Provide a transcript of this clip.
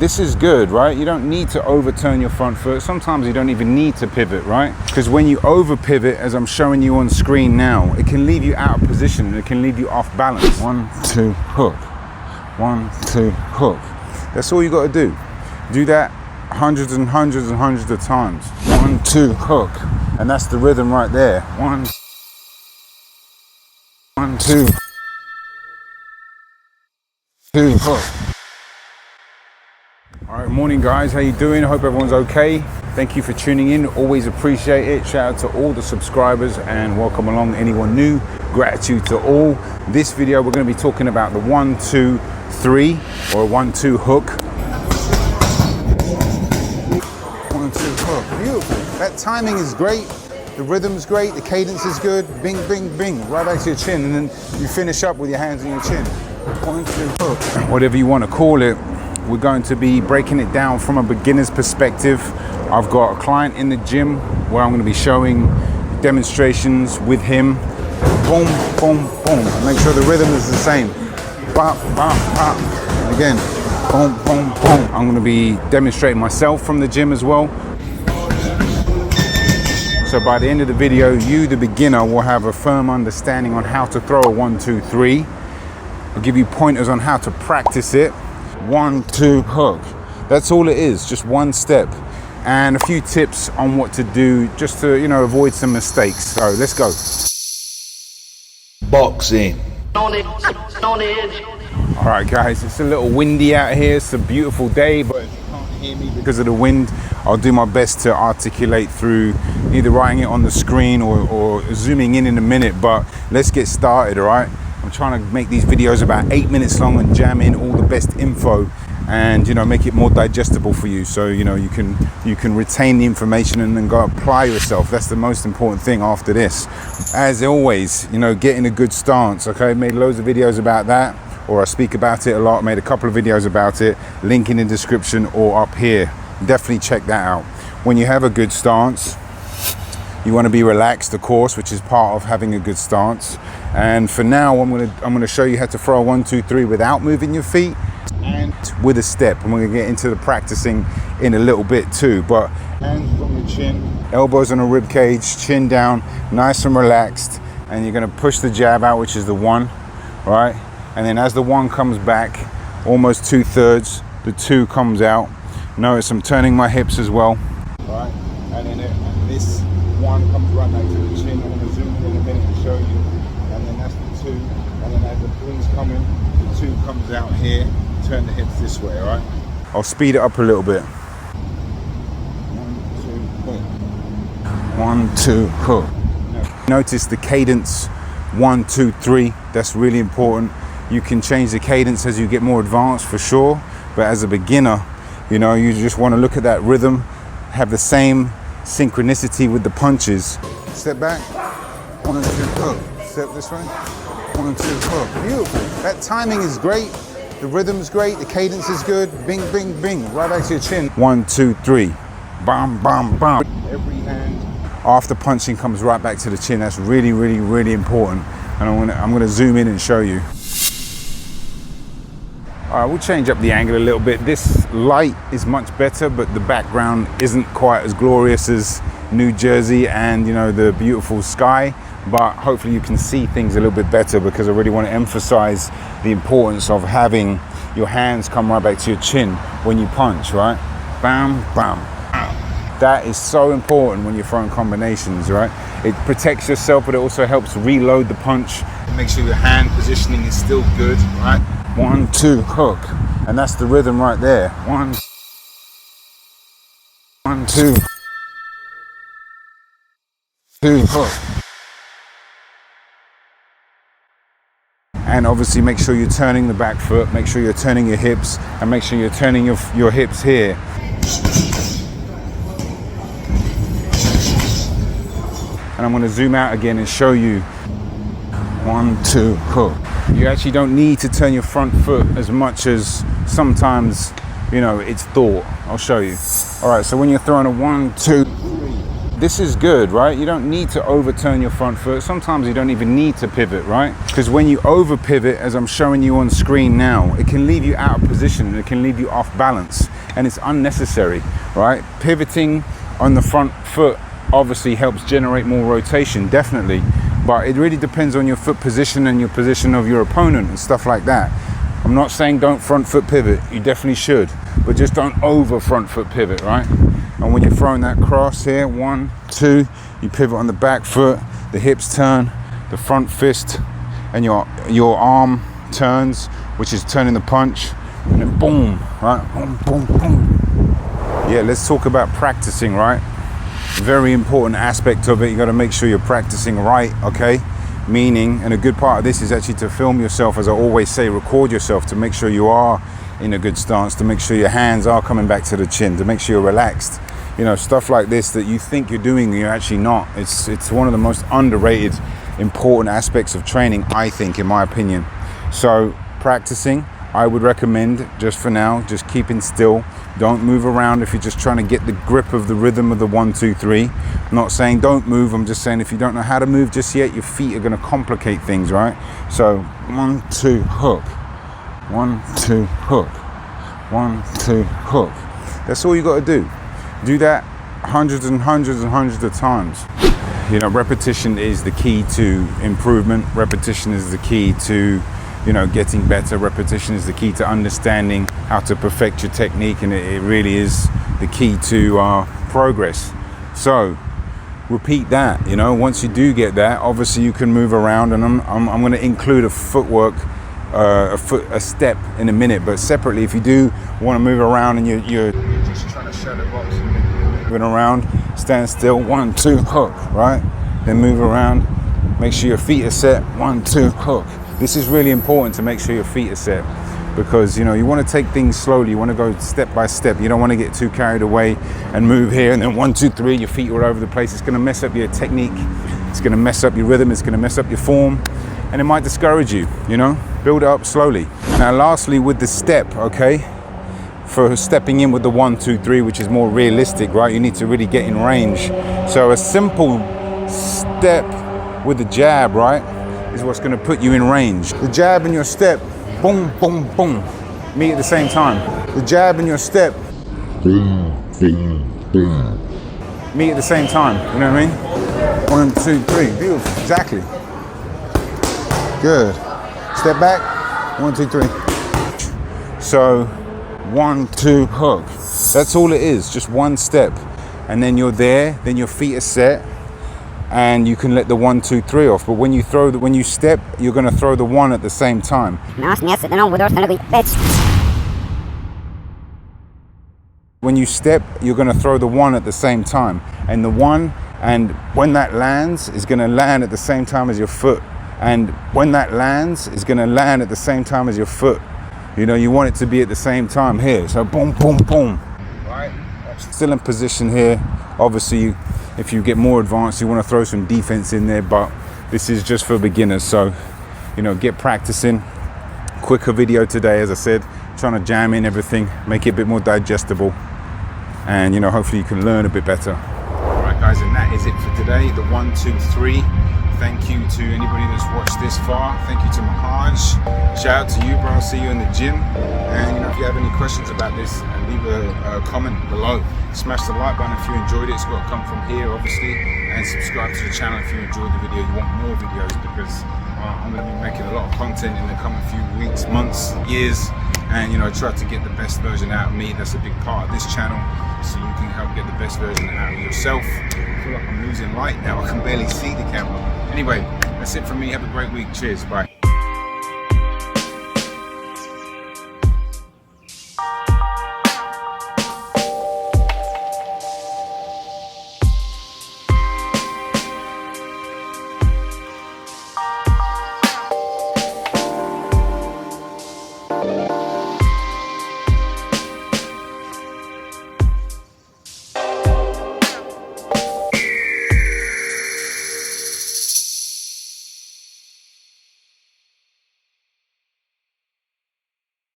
this is good, right? You don't need to overturn your front foot. Sometimes you don't even need to pivot, right? Because when you over pivot, as I'm showing you on screen now, it can leave you out of position and it can leave you off balance. 1, 2, hook. 1, 2, hook. That's all you got to do. Do that hundreds and hundreds and hundreds of times. 1, 2, hook. And that's the rhythm right there. 1, 2, 2, hook. All right, morning guys, how you doing? I hope everyone's okay. Thank you for tuning in, always appreciate it. Shout out to all the subscribers and welcome along anyone new. Gratitude to all. This video we're going to be talking about the 1, 2, 3 or 1, 2 hook. 1, 2 hook, beautiful. That timing is great, the rhythm's great, the cadence is good. Bing, bing, bing, right back to your chin, and then you finish up with your hands on your chin. 1, 2 hook. Whatever you want to call it. We're going to be breaking it down from a beginner's perspective. I've got a client in the gym where I'm going to be showing demonstrations with him. Boom, boom, boom. And make sure the rhythm is the same. Bop, bop, bop. And again, boom, boom, boom. I'm going to be demonstrating myself from the gym as well. So by the end of the video, you, the beginner, will have a firm understanding on how to throw a 1, 2, 3. I'll give you pointers on how to practice it. 1, 2, hook. That's all it is, just one step. And a few tips on what to do just to, avoid some mistakes. So let's go. Boxing. All right guys, it's a little windy out here. It's a beautiful day, but if you can't hear me because of the wind, I'll do my best to articulate through either writing it on the screen or zooming in a minute, but let's get started, all right? I'm trying to make these videos about 8 minutes long and jam in all the best info and make it more digestible for you, so you can retain the information and then go apply yourself. That's the most important thing after this. As always, getting a good stance. Okay, made loads of videos about that, or I speak about it a lot. Made a couple of videos about it, link in the description or up here. Definitely check that out. When you have a good stance, you want to be relaxed, of course, which is part of having a good stance. And for now, I'm gonna show you how to throw a 1, 2, 3 without moving your feet and with a step. And we're gonna get into the practicing in a little bit too. But hands from the chin, elbows on the rib cage, chin down, nice and relaxed. And you're gonna push the jab out, which is the 1, right? And then as the 1 comes back, almost 2/3, the 2 comes out. Notice I'm turning my hips as well, right? And then this 1 comes right back to the chin. I'm gonna zoom in a minute to show you. And then that's the 2, and then as the 3's coming, the 2 comes out here. Turn the hips this way, all right? I'll speed it up a little bit. 1, 2, hook. 1, 2, hook. Notice the cadence, 1, 2, 3. That's really important. You can change the cadence as you get more advanced for sure, but as a beginner, you just want to look at that rhythm, have the same synchronicity with the punches. Step back, 1, 2, hook. Step this way, 1, 2, hook. Beautiful. That timing is great, the rhythm's great, the cadence is good. Bing, bing, bing, right back to your chin. 1, 2, 3, bam, bam, bam. Every hand after punching comes right back to the chin. That's really, really, really important. And I'm gonna zoom in and show you. All right, we'll change up the angle a little bit. This light is much better, but the background isn't quite as glorious as New Jersey and the beautiful sky. But hopefully you can see things a little bit better, because I really want to emphasize the importance of having your hands come right back to your chin when you punch, right? Bam, bam. That is so important when you're throwing combinations, right? It protects yourself, but it also helps reload the punch. Make sure your hand positioning is still good, right? 1, 2, hook. And that's the rhythm right there. 1, 2, 2, hook. And obviously make sure you're turning the back foot, make sure you're turning your hips, and make sure you're turning your hips here. And I'm going to zoom out again and show you. 1, 2, hook. You actually don't need to turn your front foot as much as sometimes, it's thought. I'll show you. All right, so when you're throwing a 1, 2, 3, this is good, right? You don't need to overturn your front foot. Sometimes you don't even need to pivot, right? Because when you over pivot, as I'm showing you on screen now, it can leave you out of position and it can leave you off balance. and it's unnecessary, right? Pivoting on the front foot obviously helps generate more rotation, definitely, but it really depends on your foot position and your position of your opponent and stuff like that. I'm not saying don't front foot pivot, you definitely should, but just don't over front foot pivot, right? And when you're throwing that cross here, 1, 2, you pivot on the back foot, the hips turn, the front fist and your arm turns, which is turning the punch, and then boom, right? Boom, boom, boom. Yeah, let's talk about practicing, right? Very important aspect of it. You got to make sure you're practicing right, okay? Meaning, and a good part of this is actually to film yourself, as I always say, record yourself to make sure you are in a good stance, to make sure your hands are coming back to the chin, to make sure you're relaxed. You know, stuff like this that you think you're doing, you're actually not. It's one of the most underrated, important aspects of training, I think, in my opinion. So practicing, I would recommend, just for now, just keeping still. Don't move around if you're just trying to get the grip of the rhythm of the 1, 2, 3. I'm not saying don't move, I'm just saying if you don't know how to move just yet, your feet are going to complicate things, right? So 1, 2, hook. 1, 2, hook. 1, 2, hook. That's all you got to do. Do that hundreds and hundreds and hundreds of times. You know, repetition is the key to improvement. Repetition is the key to, you know, getting better. Repetition is the key to understanding how to perfect your technique, and it really is the key to progress. So repeat that. You know, once you do get that, obviously you can move around, and I'm going to include a footwork, a step in a minute. But separately, if you do want to move around and you're just trying to shadow box, moving around, stand still, 1, 2, hook, right? Then move around, make sure your feet are set, 1, 2, hook. This is really important, to make sure your feet are set, because, you know, you want to take things slowly. You want to go step by step. You don't want to get too carried away and move here and then 1, 2, 3, your feet are all over the place. It's going to mess up your technique. It's going to mess up your rhythm. It's going to mess up your form, and it might discourage you, you know? Build it up slowly. Now, lastly, with the step, okay? For stepping in with the 1, 2, 3, which is more realistic, right? You need to really get in range. So a simple step with the jab, right, is what's going to put you in range. The jab and your step, boom, boom, boom, meet at the same time. The jab and your step, boom, boom, boom, meet at the same time. You know what I mean? 1, 2, 3, beautiful, exactly. Good. Step back, 1, 2, 3. So 1, 2, hook. That's all it is, just one step. And then you're there, then your feet are set, and you can let the 1, 2, 3 off. But when you step, you're going to throw the 1 at the same time. When you step, you're going to throw the 1 at the same time. And the 1, and when that lands, is going to land at the same time as your foot. And when that lands, is going to land at the same time as your foot. You know, you want it to be at the same time here. So boom, boom, boom. Right? Still in position here. Obviously, if you get more advanced, you want to throw some defense in there, but this is just for beginners. So, you know, get practicing. Quicker video today, as I said, trying to jam in everything, make it a bit more digestible. And, you know, hopefully you can learn a bit better. All right, guys, and that is it for today. The 1, 2, 3. Thank you to anybody that's watched this far. Thank you to Mahaj. Shout out to you, bro. I'll see you in the gym. And, you know, if you have any questions about this, leave a comment below. Smash the like button if you enjoyed it. It's got to come from here, obviously. And subscribe to the channel if you enjoyed the video. You want more videos, because I'm going to be making a lot of content in the coming few weeks, months, years. And, you know, try to get the best version out of me. That's a big part of this channel, so you can help get the best version out of yourself. I feel like I'm losing light now. I can barely see the camera. Anyway, that's it from me. Have a great week. Cheers. Bye.